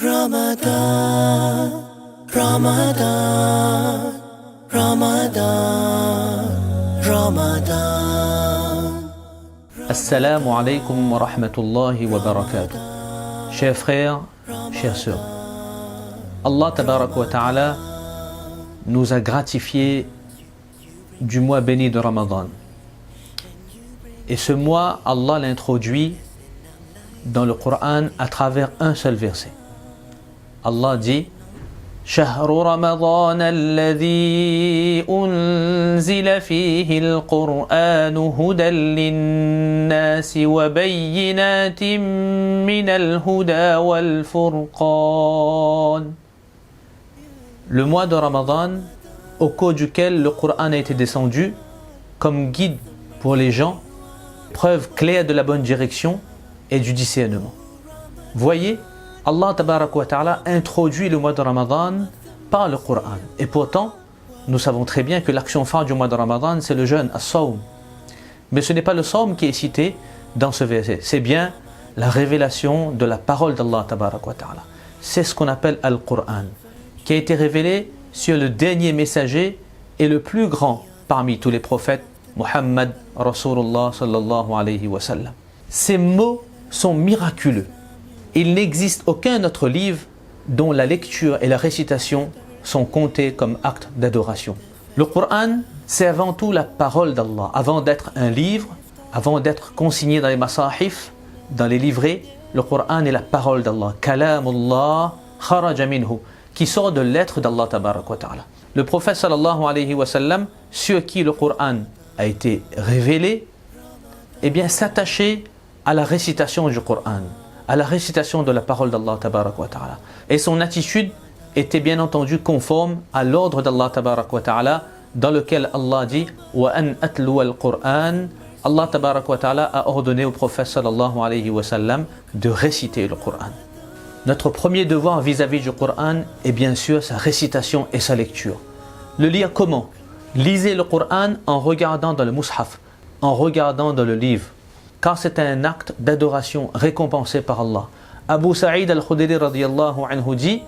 Ramadan, Ramadan, Ramadan, Ramadan. Assalamu alaikum wa rahmatullahi wa barakatuh. Chers frères, chères sœurs, Allah tabarak wa ta'ala nous a gratifié du mois béni de Ramadan. Et ce mois, Allah l'introduit dans le Coran à travers un seul verset. Allah dit شهر رمضان الذي أنزل فيه القرآن هدى للناس وبينات من الهدى والفرقان. Le mois de Ramadan au cours duquel le Coran a été descendu comme guide pour les gens, preuve claire de la bonne direction et du discernement. Voyez, Allah tabarak wa ta'ala introduit le mois de Ramadan par le Coran. Et pourtant, nous savons très bien que l'action phare du mois de Ramadan, c'est le jeûne, as-sawm. Mais ce n'est pas le sawm qui est cité dans ce verset. C'est bien la révélation de la parole d'Allah tabarak wa ta'ala. C'est ce qu'on appelle Al-Qur'an, qui a été révélé sur le dernier messager et le plus grand parmi tous les prophètes, Muhammad Rasulullah sallallahu alayhi wa sallam. Ces mots sont miraculeux. Il n'existe aucun autre livre dont la lecture et la récitation sont comptés comme actes d'adoration. Le Coran, c'est avant tout la parole d'Allah. Avant d'être un livre, avant d'être consigné dans les masahif, dans les livrets, le Coran est la parole d'Allah. Kalamullah kharaja minhu, qui sort de l'être d'Allah tabarak wa ta'ala. Le prophète sallallahu alayhi wa sallam, sur qui le Coran a été révélé, eh bien s'attacher à la récitation du Coran, à la récitation de la parole d'Allah tabarak wa ta'ala. Et son attitude était bien entendu conforme à l'ordre d'Allah tabarak wa ta'ala, dans lequel Allah dit wa an atlu al-Qur'an. Allah tabarak wa ta'ala a ordonné au prophète sallallahu alayhi wa sallam de réciter le Coran. Notre premier devoir vis-à-vis du Coran est bien sûr sa récitation et sa lecture. Le lire comment? Lisez le Coran en regardant dans le mushaf, en regardant dans le livre, car c'est un acte d'adoration récompensé par Allah. Abu Sa'id al-Khudri radiyallahu anhu dit: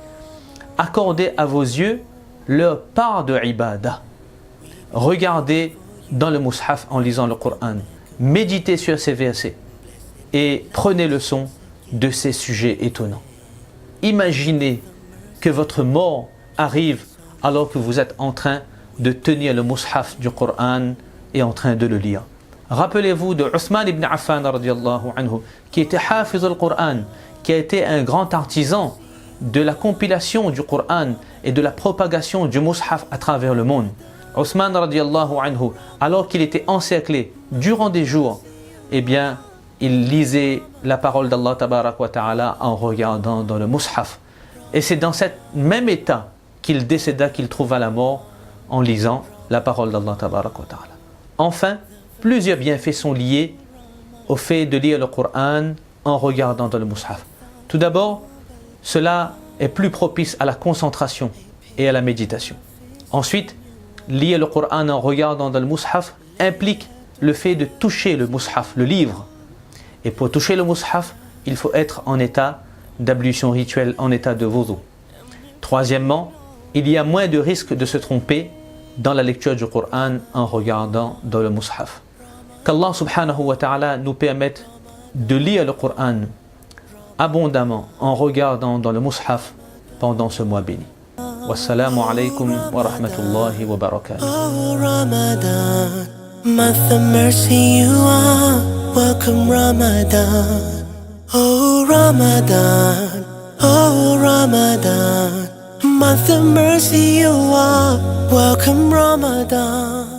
accordez à vos yeux leur part de ibadah. Regardez dans le mushaf en lisant le Coran, méditez sur ces versets et prenez leçon de ces sujets étonnants. Imaginez que votre mort arrive alors que vous êtes en train de tenir le mushaf du Coran et en train de le lire. Rappelez-vous de Othman ibn Affan radiyallahu anhu, qui était hafiz al-Qur'an, qui a été un grand artisan de la compilation du Coran et de la propagation du mushaf à travers le monde. Othman radiyallahu anhu, alors qu'il était encerclé durant des jours, eh bien, il lisait la parole d'Allah tabarak wa ta'ala en regardant dans le mushaf. Et c'est dans cet même état qu'il décéda, qu'il trouva la mort en lisant la parole d'Allah tabarak wa ta'ala. Enfin, plusieurs bienfaits sont liés au fait de lire le Coran en regardant dans le mushaf. Tout d'abord, cela est plus propice à la concentration et à la méditation. Ensuite, lire le Coran en regardant dans le mushaf implique le fait de toucher le mushaf, le livre. Et pour toucher le mushaf, il faut être en état d'ablution rituelle, en état de wudu. Troisièmement, il y a moins de risque de se tromper dans la lecture du Coran en regardant dans le mushaf. Qu'Allah subhanahu wa ta'ala nous permette de lire le Coran abondamment en regardant dans le mushaf pendant ce mois béni. Wassalamu alaikum wa rahmatullahi wa barakatuh. Oh Ramadan, month of mercy you are. Welcome Ramadan. Oh Ramadan, oh Ramadan, month of mercy you are. Welcome Ramadan.